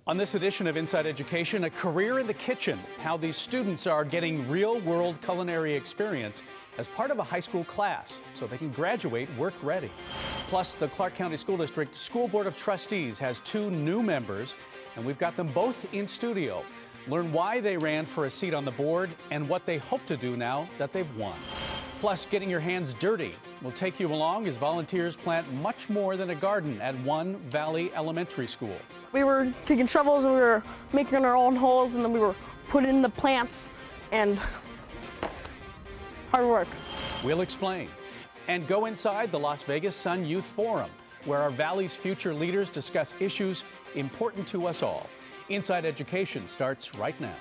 On this edition of Inside Education, a career in the kitchen, how these students are getting real-world culinary experience as part of a high school class so they can graduate work ready. Plus, the Clark County School District School Board of Trustees has 2 new members, and we've got them both in studio. Learn why they ran for a seat on the board and what they hope to do now that they've won. Plus, getting your hands dirty. We'll take you along as volunteers plant much more than a garden at One Valley Elementary School. We were taking shovels and we were making our own holes, and then we were putting in the plants, and hard work. We'll explain. And go inside the Las Vegas Sun Youth Forum, where our Valley's future leaders discuss issues important to us all. Inside Education starts right now.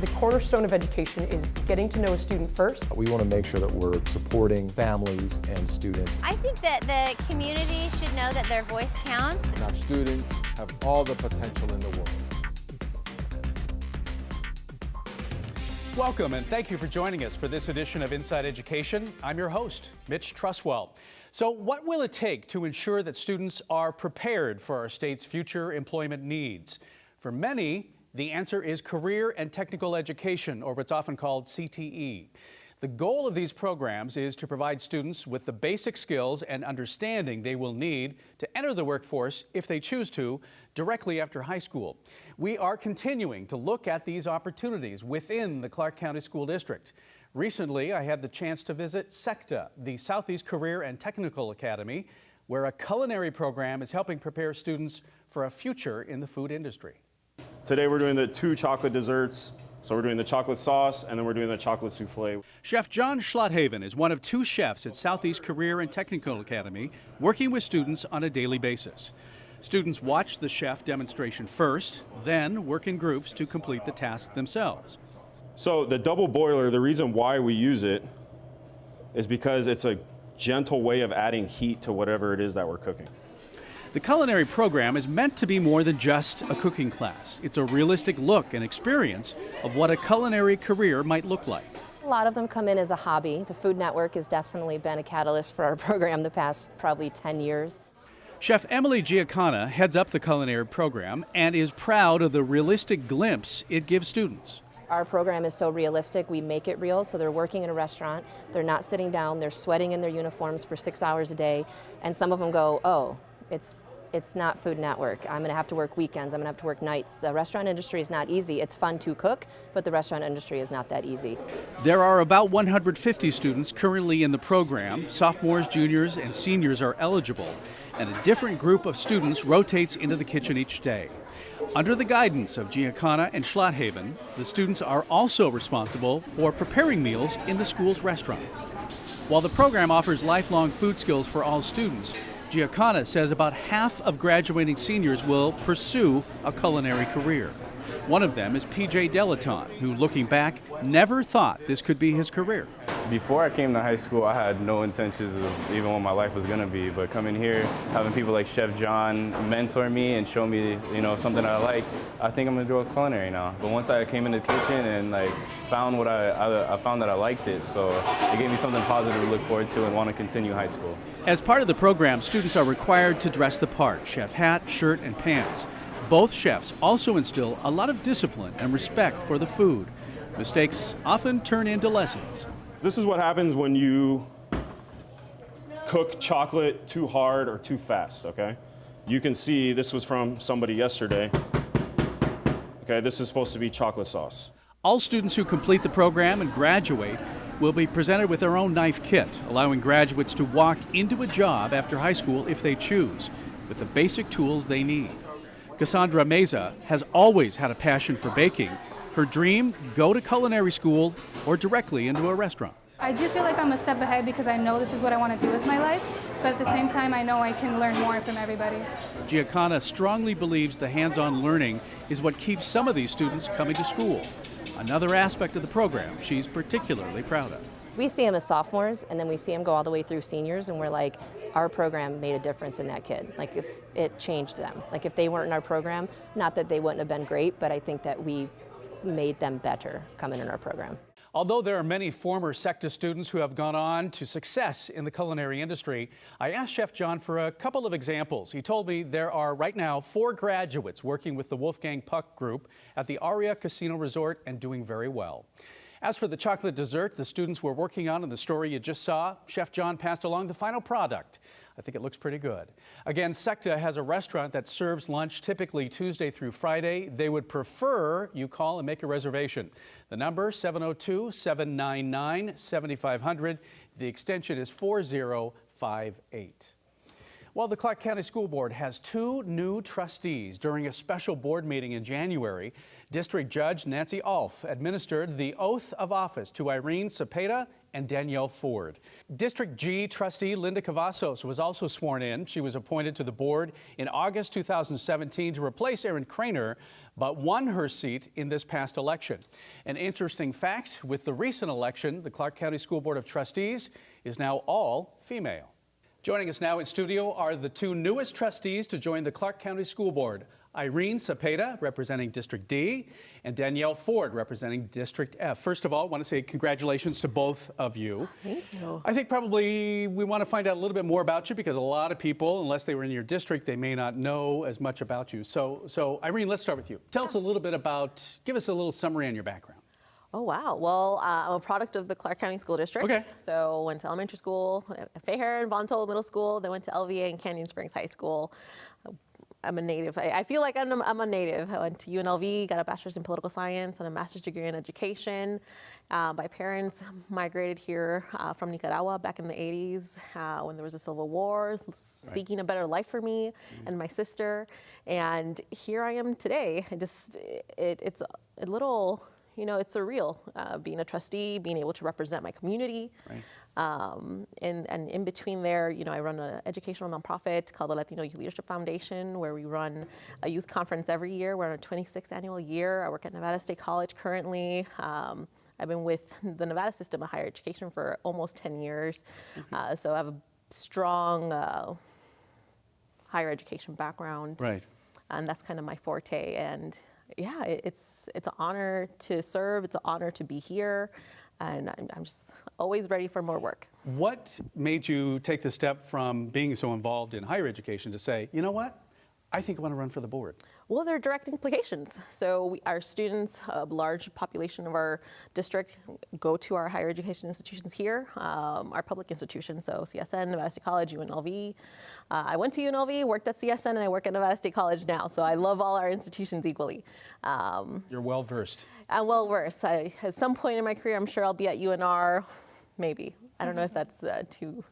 The cornerstone of education is getting to know a student first. We want to make sure that we're supporting families and students. I think that the community should know that their voice counts. And our students have all the potential in the world. Welcome and thank you for joining us for this edition of Inside Education. I'm your host, Mitch Truswell. So what will it take to ensure that students are prepared for our state's future employment needs? For many, the answer is career and technical education, or what's often called CTE. The goal of these programs is to provide students with the basic skills and understanding they will need to enter the workforce, if they choose to, directly after high school. We are continuing to look at these opportunities within the Clark County School District. Recently, I had the chance to visit SECTA, the Southeast Career and Technical Academy, where a culinary program is helping prepare students for a future in the food industry. Today we're doing the 2 chocolate desserts. So we're doing the chocolate sauce and then we're doing the chocolate souffle. Chef John Schlotthaven is one of 2 chefs at Southeast Career and Technical Academy working with students on a daily basis. Students watch the chef demonstration first, then work in groups to complete the task themselves. So the double boiler, the reason why we use it is because it's a gentle way of adding heat to whatever it is that we're cooking. The culinary program is meant to be more than just a cooking class. It's a realistic look and experience of what a culinary career might look like. A lot of them come in as a hobby. The Food Network has definitely been a catalyst for our program the past probably 10 years. Chef Emily Giaccana heads up the culinary program and is proud of the realistic glimpse it gives students. Our program is so realistic, we make it real, so they're working in a restaurant, they're not sitting down, they're sweating in their uniforms for 6 hours a day, and some of them go, oh, it's not Food Network. I'm gonna have to work weekends, I'm gonna have to work nights. The restaurant industry is not easy. It's fun to cook, but the restaurant industry is not that easy. There are about 150 students currently in the program. Sophomores, juniors, and seniors are eligible, and a different group of students rotates into the kitchen each day. Under the guidance of Giaccana and Schlotthaven, the students are also responsible for preparing meals in the school's restaurant. While the program offers lifelong food skills for all students, Giaccana says about half of graduating seniors will pursue a culinary career. One of them is PJ Delaton, who, looking back, never thought this could be his career. Before I came to high school, I had no intentions of even what my life was gonna be, but coming here, having people like Chef John mentor me and show me, something I like, I think I'm gonna do a culinary now. But once I came into the kitchen and found what I found that I liked it, so it gave me something positive to look forward to and want to continue high school. As part of the program, students are required to dress the part, chef hat, shirt, and pants. Both chefs also instill a lot of discipline and respect for the food. Mistakes often turn into lessons. This is what happens when you cook chocolate too hard or too fast, okay? You can see this was from somebody yesterday. Okay, this is supposed to be chocolate sauce. All students who complete the program and graduate will be presented with their own knife kit, allowing graduates to walk into a job after high school if they choose, with the basic tools they need. Cassandra Meza has always had a passion for baking. Her dream, go to culinary school or directly into a restaurant. I do feel like I'm a step ahead because I know this is what I want to do with my life, but at the same time I know I can learn more from everybody. Giaccana strongly believes the hands-on learning is what keeps some of these students coming to school. Another aspect of the program she's particularly proud of. We see them as sophomores, and then we see them go all the way through seniors, and we're like, our program made a difference in that kid. Like, if it changed them. Like, if they weren't in our program, not that they wouldn't have been great, but I think that we made them better coming in our program. Although there are many former SECTA students who have gone on to success in the culinary industry, I asked Chef John for a couple of examples. He told me there are right now 4 graduates working with the Wolfgang Puck Group at the Aria Casino Resort and doing very well. As for the chocolate dessert the students were working on in the story you just saw, Chef John passed along the final product. I think it looks pretty good. Again, SECTA has a restaurant that serves lunch typically Tuesday through Friday. They would prefer you call and make a reservation. The number 702-799-7500. The extension is 4058. Well, the Clark County School Board has 2 new trustees. During a special board meeting in January, District Judge Nancy Alf administered the oath of office to Irene Cepeda and Danielle Ford. District G trustee Linda Cavazos was also sworn in. She was appointed to the board in August 2017 to replace Erin Craner, but won her seat in this past election. An interesting fact, with the recent election, the Clark County School Board of Trustees is now all female. Joining us now in studio are the 2 newest trustees to join the Clark County School Board. Irene Cepeda, representing District D, and Danielle Ford, representing District F. First of all, I want to say congratulations to both of you. Thank you. I think probably we want to find out a little bit more about you because a lot of people, unless they were in your district, they may not know as much about you. So Irene, let's start with you. Tell us a little bit about, give us a little summary on your background. Oh, wow. Well, I'm a product of the Clark County School District. Okay. So went to elementary school at Fairhaven and Vontold Middle School, then went to LVA and Canyon Springs High School. I'm a native. I feel like I'm a native. I went to UNLV, got a bachelor's in political science and a master's degree in education. My parents migrated here from Nicaragua back in the 80s when there was a civil war, seeking a better life for me and my sister. And here I am today. It's a little, you know, it's surreal being a trustee, being able to represent my community. Right. And in between there, you know, I run an educational nonprofit called the Latino Youth Leadership Foundation, where we run a youth conference every year. We're in our 26th annual year. I work at Nevada State College currently. I've been with the Nevada system of higher education for almost 10 years. So I have a strong higher education background. Right. And that's kind of my forte. And yeah, it's an honor to serve. It's an honor to be here. And I'm just always ready for more work. What made you take the step from being so involved in higher education to say, you know what, I think I want to run for the board? Well, there are direct implications. So our students, a large population of our district, go to our higher education institutions here, our public institutions, so CSN, Nevada State College, UNLV. I went to UNLV, worked at CSN, and I work at Nevada State College now, so I love all our institutions equally. You're well-versed. I'm well-versed. At some point in my career, I'm sure I'll be at UNR, maybe. I don't know if that's too...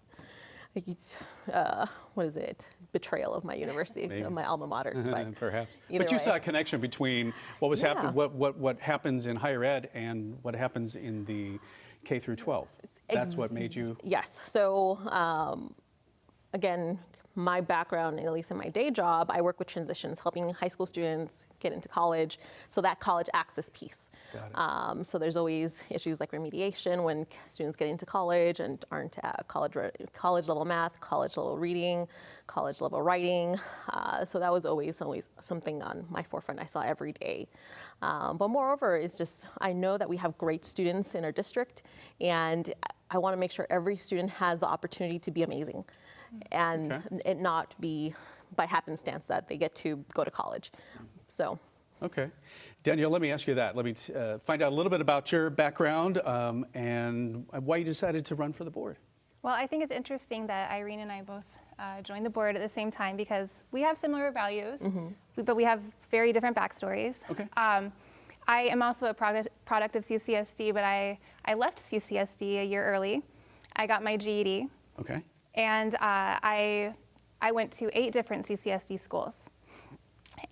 what is it? Betrayal of my university, of my alma mater. Perhaps. But you saw a connection between what was what happens in higher ed and what happens in the K through 12. That's what made you. Yes. So again, my background, at least in my day job, I work with transitions, helping high school students get into college. So that college access piece. So there's always issues like remediation when students get into college and aren't at college level math, college level reading, college level writing. So that was always something on my forefront I saw every day. But moreover, it's just, I know that we have great students in our district, and I want to make sure every student has the opportunity to be amazing and it not be by happenstance that they get to go to college. So. Okay. Danielle, let me ask you that. Let me find out a little bit about your background and why you decided to run for the board. Well, I think it's interesting that Irene and I both joined the board at the same time because we have similar values, but we have very different backstories. Okay. I am also a product of CCSD, but I left CCSD a year early. I got my GED. Okay. And I went to 8 different CCSD schools.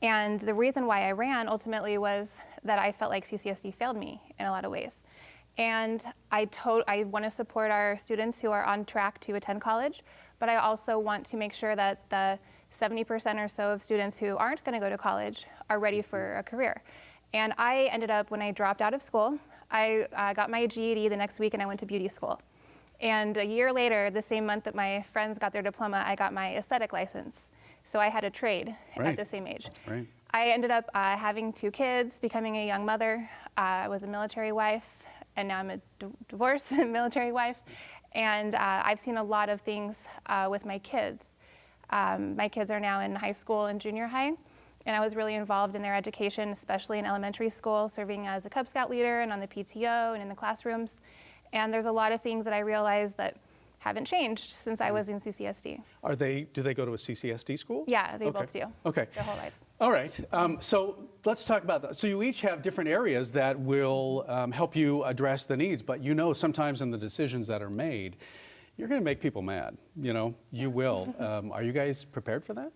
And the reason why I ran ultimately was that I felt like CCSD failed me in a lot of ways. And I want to support our students who are on track to attend college, but I also want to make sure that the 70% or so of students who aren't going to go to college are ready for a career. And I ended up, when I dropped out of school, I got my GED the next week and I went to beauty school. And a year later, the same month that my friends got their diploma, I got my aesthetic license. So I had a trade at the same age. Right. I ended up having 2 kids, becoming a young mother. I was a military wife, and now I'm a divorced military wife. And I've seen a lot of things with my kids. My kids are now in high school and junior high, and I was really involved in their education, especially in elementary school, serving as a Cub Scout leader and on the PTO and in the classrooms. And there's a lot of things that I realized that haven't changed since I was in CCSD. Do they go to a CCSD school? Yeah, they both do. Okay. Their whole lives. All right. So let's talk about that. So you each have different areas that will help you address the needs, but you know sometimes in the decisions that are made, you're going to make people mad. You know, you will. Are you guys prepared for that?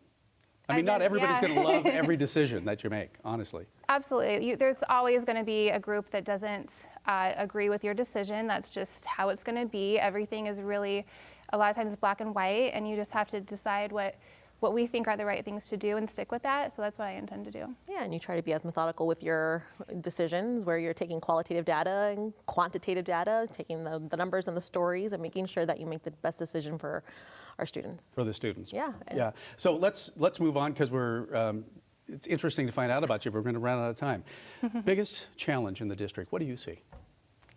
I mean, not everybody's going to love every decision that you make, honestly. Absolutely. There's always going to be a group that doesn't agree with your decision. That's just how it's going to be. Everything is really, a lot of times, black and white, and you just have to decide what we think are the right things to do and stick with that. So that's what I intend to do. Yeah, and you try to be as methodical with your decisions, where you're taking qualitative data and quantitative data, taking the numbers and the stories, and making sure that you make the best decision for our students. For the students. Yeah. Yeah. So let's move on, because it's interesting to find out about you, but we're going to run out of time. Biggest challenge in the district, what do you see?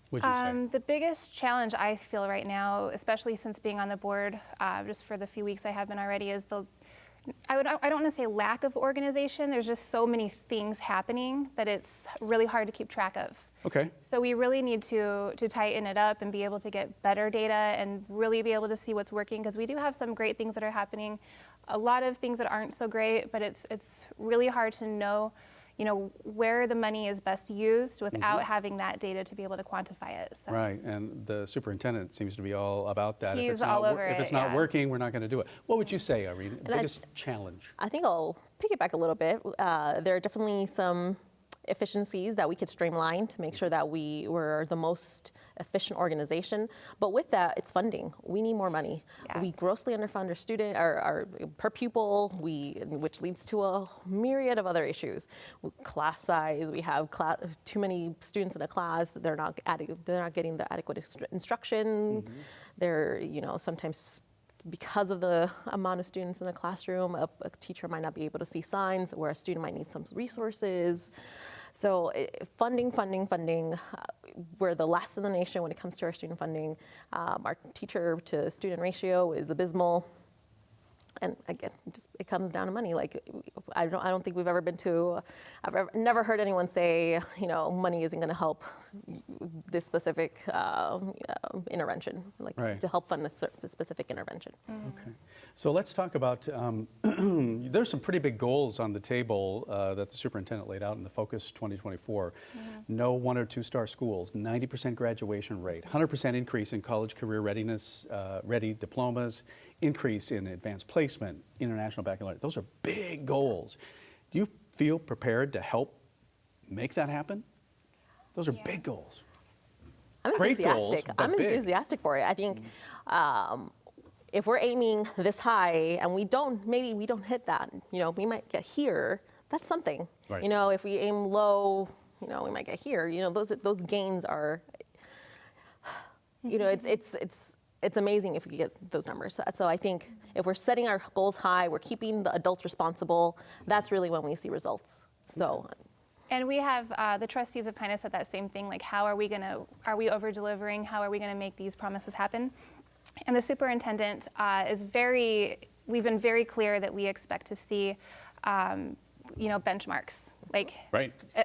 What'd you say? The biggest challenge I feel right now, especially since being on the board just for the few weeks I have been already, is I don't want to say lack of organization. There's just so many things happening that it's really hard to keep track of. Okay. So we really need to tighten it up and be able to get better data and really be able to see what's working, because we do have some great things that are happening, a lot of things that aren't so great, but it's really hard to know, where the money is best used without having that data to be able to quantify it. So. Right, and the superintendent seems to be all about that. He's all over it. If it's not working, we're not going to do it. What would you say, Irene, the biggest challenge? I think I'll piggyback a little bit. There are definitely some efficiencies that we could streamline to make sure that we were the most efficient organization. But with that, it's funding. We need more money. Yeah. We grossly underfund our student, our per pupil, which leads to a myriad of other issues. Class size, we have too many students in a class. They're not getting the adequate instruction. They're, sometimes because of the amount of students in the classroom, a teacher might not be able to see signs, where a student might need some resources. So funding. We're the last in the nation when it comes to our student funding. Our teacher to student ratio is abysmal. And again, it comes down to money. Like, I don't think we've ever I've never heard anyone say, money isn't going to help this specific intervention, to help fund a specific intervention. Okay, so let's talk about, there's some pretty big goals on the table that the superintendent laid out in the Focus 2024. No 1 or 2 star schools, 90% graduation rate, 100% increase in college career readiness, ready diplomas, increase in advanced placement, international baccalaureate. Those are big goals. Do you feel prepared to help make that happen? Those are big goals. I'm enthusiastic. I'm enthusiastic for it. I think if we're aiming this high and maybe we don't hit that, we might get here. That's something. Right. If we aim low, we might get here. Those gains are. It's amazing if we get those numbers. So I think if we're setting our goals high, we're keeping the adults responsible, that's really when we see results. So. And we have, the trustees have kind of said that same thing, like are we over delivering? How are we gonna make these promises happen? And the superintendent we've been very clear that we expect to see, benchmarks,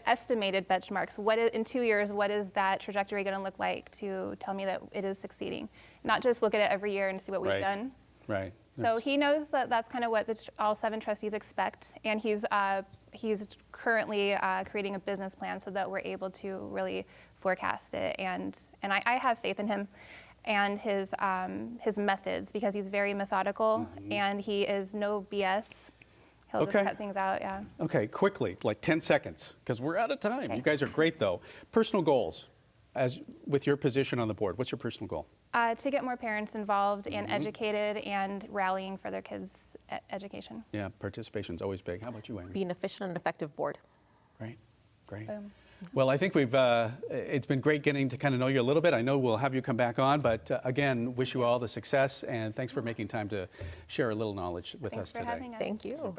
estimated benchmarks. In 2 years, what is that trajectory gonna look like to tell me that it is succeeding? Not just look at it every year and see what we've done. Right. So he knows that that's kind of what all 7 trustees expect, and he's currently creating a business plan so that we're able to really forecast it. And I have faith in him and his methods, because he's very methodical and he is no BS. He'll just cut things out, yeah. Okay, quickly, like 10 seconds, because we're out of time. Okay. You guys are great, though. Personal goals, with your position on the board, what's your personal goal? To get more parents involved and educated and rallying for their kids' education. Yeah, participation's always big. How about you, Amy? Be an efficient and effective board. Great. Well, I think it's been great getting to kind of know you a little bit. I know we'll have you come back on, but again, wish you all the success, and thanks for making time to share a little knowledge with us today. Thanks for having us. Thank you.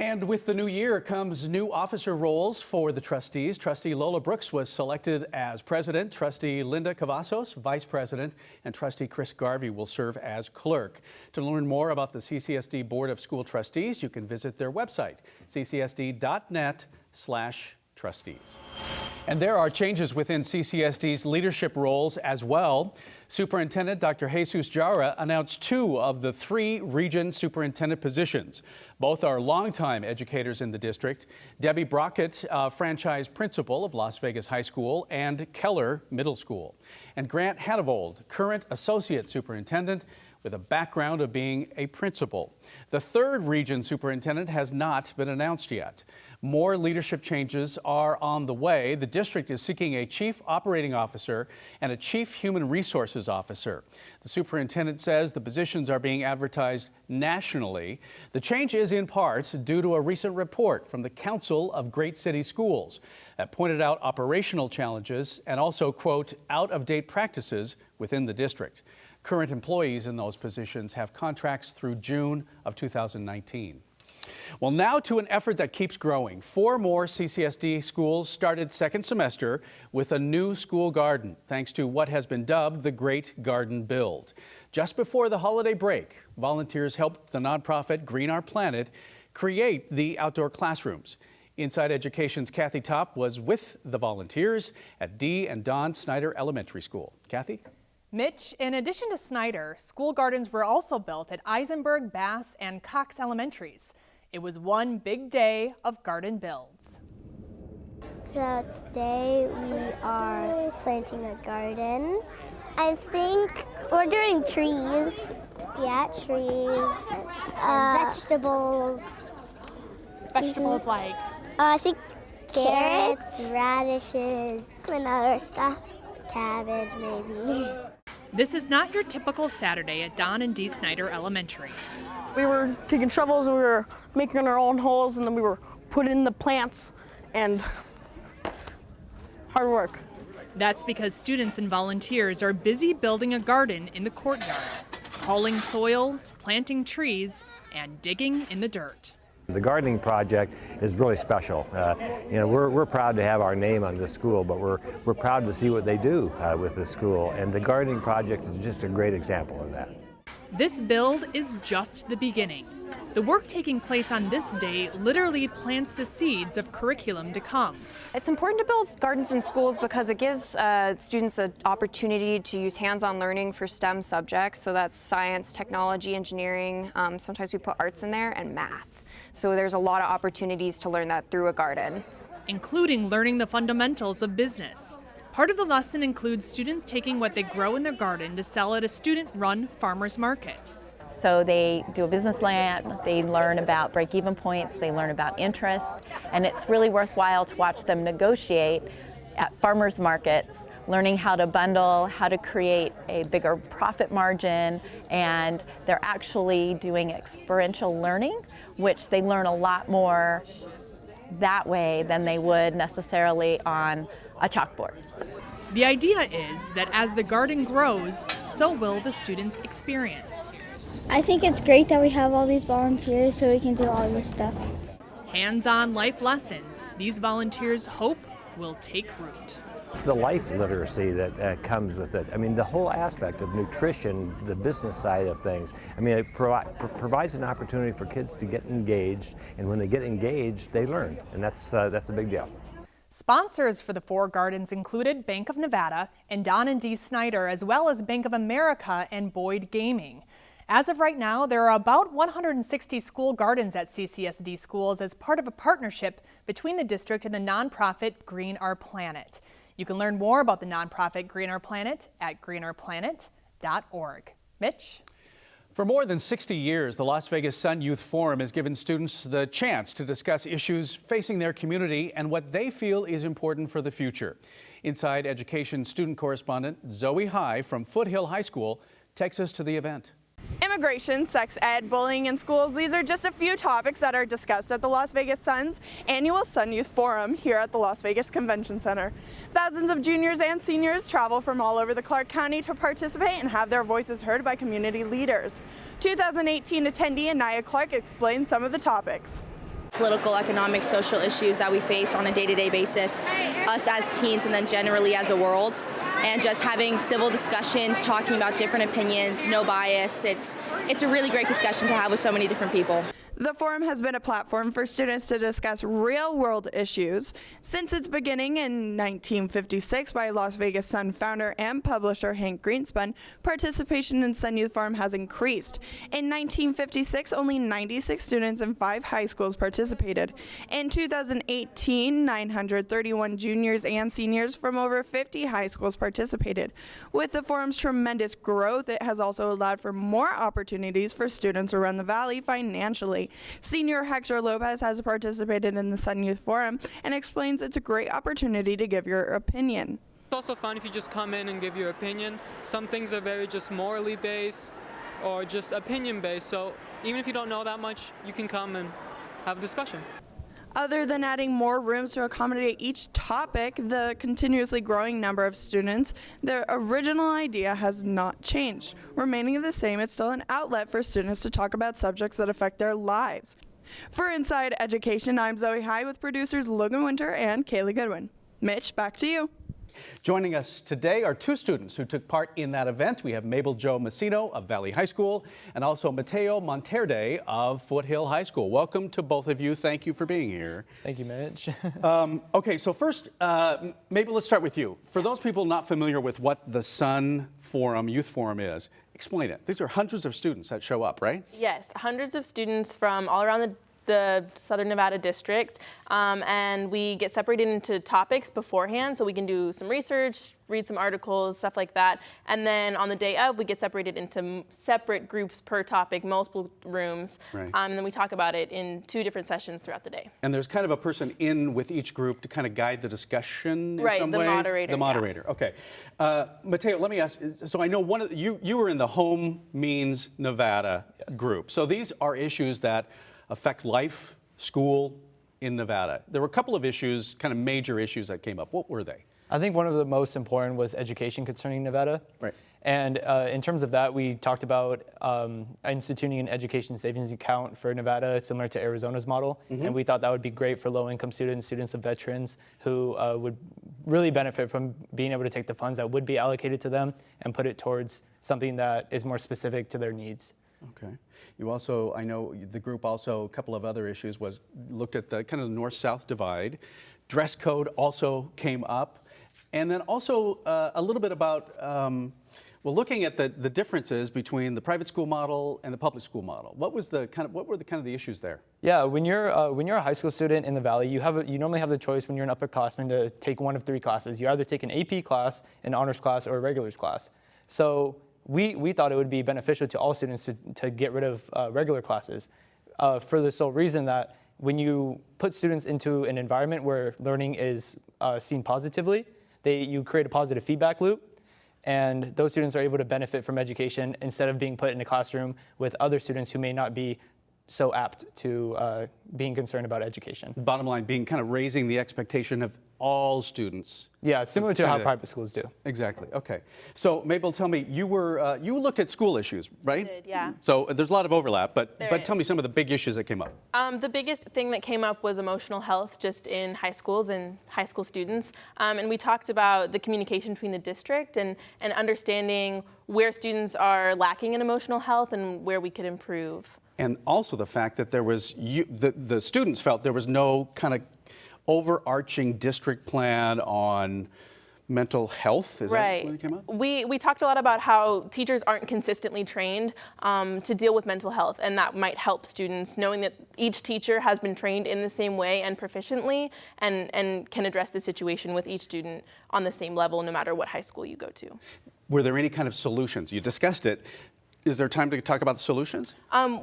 And with the new year comes new officer roles for the trustees. Trustee Lola Brooks was selected as president. Trustee Linda Cavazos, vice president, and Trustee Chris Garvey will serve as clerk. To learn more about the CCSD Board of School Trustees, you can visit their website, ccsd.net/trustees. And there are changes within CCSD's leadership roles as well. Superintendent Dr. Jesus Jara announced 2 of the 3 region superintendent positions. Both are longtime educators in the district. Debbie Brockett, franchise principal of Las Vegas High School and Keller Middle School. And Grant Hanavold, current associate superintendent with a background of being a principal. The 3rd region superintendent has not been announced yet. More leadership changes are on the way. The district is seeking a chief operating officer and a chief human resources officer. The superintendent says the positions are being advertised nationally. The change is in part due to a recent report from the Council of Great City Schools that pointed out operational challenges and also, quote, out-of-date practices within the district. Current employees in those positions have contracts through June of 2019. Well, now to an effort that keeps growing. 4 more CCSD schools started second semester with a new school garden, thanks to what has been dubbed the Great Garden Build. Just before the holiday break, volunteers helped the nonprofit Green Our Planet create the outdoor classrooms. Inside Education's Kathy Topp was with the volunteers at Dee and Don Snyder Elementary School. Kathy? Mitch, in addition to Snyder, school gardens were also built at Eisenberg, Bass, and Cox Elementaries. It was one big day of garden builds. So today we are planting a garden. I think we're doing trees. Yeah, trees. Vegetables. Vegetables like? I think carrots, radishes, and other stuff. Cabbage, maybe. This is not your typical Saturday at Don and Dee Snyder Elementary. We were taking shovels and we were making our own holes, and then we were putting in the plants, and hard work. That's because students and volunteers are busy building a garden in the courtyard, hauling soil, planting trees, and digging in the dirt. The gardening project is really special. We're proud to have our name on this school, but we're proud to see what they do with the school, and the gardening project is just a great example of that. This build is just the beginning. The work taking place on this day literally plants the seeds of curriculum to come. It's important to build gardens in schools because it gives students an opportunity to use hands-on learning for STEM subjects. So that's science, technology, engineering. Sometimes we put arts in there, and math. So there's a lot of opportunities to learn that through a garden. Including learning the fundamentals of business. Part of the lesson includes students taking what they grow in their garden to sell at a student-run farmer's market. So they do a business plan, they learn about break-even points, they learn about interest, and it's really worthwhile to watch them negotiate at farmers markets, learning how to bundle, how to create a bigger profit margin, and they're actually doing experiential learning, which they learn a lot more that way than they would necessarily on a chalkboard. The idea is that as the garden grows, so will the students' experience. I think it's great that we have all these volunteers so we can do all this stuff. Hands-on life lessons these volunteers hope will take root. The life literacy that comes with it. I mean, the whole aspect of nutrition, the business side of things. I mean, it provides an opportunity for kids to get engaged, and when they get engaged, they learn, and that's a big deal. Sponsors for the 4 gardens included Bank of Nevada and Don and Dee Snyder, as well as Bank of America and Boyd Gaming. As of right now, there are about 160 school gardens at CCSD schools as part of a partnership between the district and the nonprofit Green Our Planet. You can learn more about the nonprofit Green Our Planet at greenourplanet.org. Mitch? For more than 60 years, the Las Vegas Sun Youth Forum has given students the chance to discuss issues facing their community and what they feel is important for the future. Inside Education student correspondent Zoe High from Foothill High School takes us to the event. Immigration, sex ed, bullying in schools, these are just a few topics that are discussed at the Las Vegas Sun's annual Sun Youth Forum here at the Las Vegas Convention Center. Thousands of juniors and seniors travel from all over the Clark County to participate and have their voices heard by community leaders. 2018 attendee Anaya Clark explains some of the topics. Political, economic, social issues that we face on a day-to-day basis, us as teens and then generally as a world. And just having civil discussions, talking about different opinions, no bias. It's a really great discussion to have with so many different people. The forum has been a platform for students to discuss real-world issues. Since its beginning in 1956 by Las Vegas Sun founder and publisher Hank Greenspun, participation in Sun Youth Forum has increased. In 1956, only 96 students in 5 high schools participated. In 2018, 931 juniors and seniors from over 50 high schools participated. With the forum's tremendous growth, it has also allowed for more opportunities for students around the valley financially. Senior Hector Lopez has participated in the Sun Youth Forum and explains it's a great opportunity to give your opinion. It's also fun if you just come in and give your opinion. Some things are very just morally based or just opinion based, so even if you don't know that much, you can come and have a discussion. Other than adding more rooms to accommodate each topic, the continuously growing number of students, the original idea has not changed. Remaining the same, it's still an outlet for students to talk about subjects that affect their lives. For Inside Education, I'm Zoe High with producers Logan Winter and Kaylee Goodwin. Mitch, back to you. Joining us today are 2 students who took part in that event. We have Mabel Jo Messino of Valley High School and also Mateo Monterde of Foothill High School. Welcome to both of you. Thank you for being here. Thank you, Mitch. Okay, so first, Mabel, let's start with you. For those people not familiar with what the Sun Forum, Youth Forum is, explain it. These are hundreds of students that show up, right? Yes, hundreds of students from all around the Southern Nevada district, and we get separated into topics beforehand, so we can do some research, read some articles, stuff like that, and then on the day of, we get separated into separate groups per topic, multiple rooms, right. And then we talk about it in 2 different sessions throughout the day. And there's kind of a person in with each group to kind of guide the discussion in right, some the ways? moderator. The moderator, yeah. Okay. Mateo, let me ask, so I know one of you were in the Home Means Nevada group. So these are issues that affect life, school in Nevada. There were a couple of issues, kind of major issues that came up. What were they? I think one of the most important was education concerning Nevada. Right. And in terms of that, we talked about instituting an education savings account for Nevada, similar to Arizona's model. Mm-hmm. And we thought that would be great for low-income students, students of veterans who would really benefit from being able to take the funds that would be allocated to them and put it towards something that is more specific to their needs. Okay. You also, I know the group also, a couple of other issues was looked at the kind of the north-south divide. Dress code also came up. And then also a little bit about, well, looking at the differences between the private school model and the public school model. What were the kind of the issues there? Yeah, when you're a high school student in the Valley, you normally have the choice when you're an upperclassman to take one of 3 classes. You either take an AP class, an honors class, or a regulars class. So we thought it would be beneficial to all students to get rid of regular classes for the sole reason that when you put students into an environment where learning is seen positively, you create a positive feedback loop, and those students are able to benefit from education instead of being put in a classroom with other students who may not be so apt to being concerned about education. Bottom line being kind of raising the expectation of all students. Yeah, similar to how private schools do. Exactly. Okay. So Mabel, tell me, you looked at school issues, right? I did, yeah. So there's a lot of overlap, but tell me is. some of the big issues that came up. The biggest thing that came up was emotional health just in high schools and high school students. And we talked about the communication between the district and understanding where students are lacking in emotional health and where we could improve. And also the fact that there was, the students felt there was no kind of overarching district plan on mental health. Is right. that what came up? We talked a lot about how teachers aren't consistently trained to deal with mental health, and that might help students knowing that each teacher has been trained in the same way and proficiently and can address the situation with each student on the same level no matter what high school you go to. Were there any kind of solutions? You discussed it. Is there time to talk about the solutions?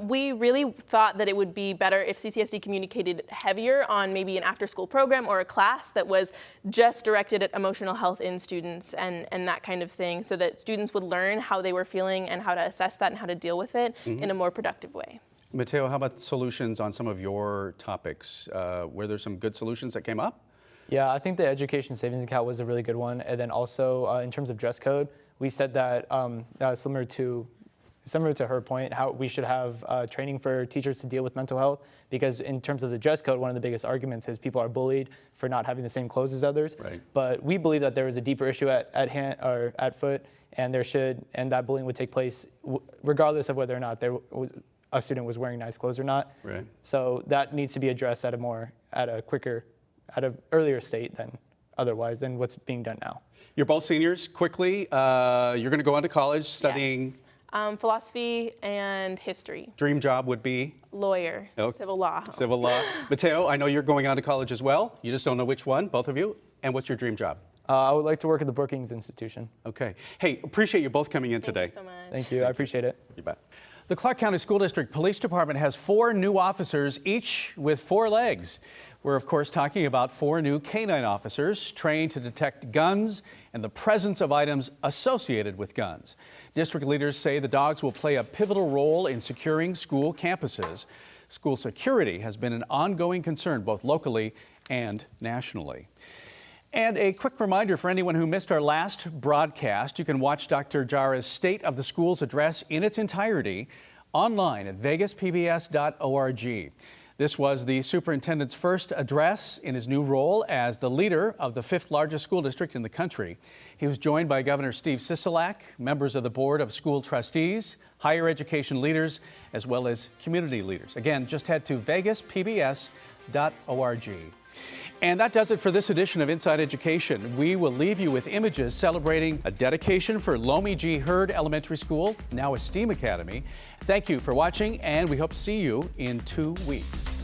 We really thought that it would be better if CCSD communicated heavier on maybe an after-school program or a class that was just directed at emotional health in students and that kind of thing, so that students would learn how they were feeling and how to assess that and how to deal with it in a more productive way. Mateo, how about solutions on some of your topics? Were there some good solutions that came up? Yeah, I think the education savings account was a really good one. And then also in terms of dress code, we said that similar to similar to her point, how we should have training for teachers to deal with mental health, because in terms of the dress code, one of the biggest arguments is people are bullied for not having the same clothes as others. Right. But we believe that there is a deeper issue at hand or at foot, and that bullying would take place regardless of whether or not a student was wearing nice clothes or not. Right. So that needs to be addressed at an earlier state than what's being done now. You're both seniors. Quickly, you're going to go on to college studying. Yes. Philosophy and history. Dream job would be? Lawyer, civil law. Civil law. Mateo, I know you're going on to college as well. You just don't know which one, both of you. And what's your dream job? I would like to work at the Brookings Institution. Okay. Hey, appreciate you both coming in today. Thank you so much. Thank you. I appreciate it. You bet. The Clark County School District Police Department has 4 new officers, each with 4 legs. We're, of course, talking about 4 new canine officers trained to detect guns and the presence of items associated with guns. District leaders say the dogs will play a pivotal role in securing school campuses. School security has been an ongoing concern both locally and nationally. And a quick reminder for anyone who missed our last broadcast, you can watch Dr. Jara's State of the Schools address in its entirety online at vegaspbs.org. This was the superintendent's first address in his new role as the leader of the 5th largest school district in the country. He was joined by Governor Steve Sisolak, members of the Board of School Trustees, higher education leaders, as well as community leaders. Again, just head to vegaspbs.org. And that does it for this edition of Inside Education. We will leave you with images celebrating a dedication for Lomi G. Hurd Elementary School, now a STEAM Academy. Thank you for watching, and we hope to see you in 2 weeks.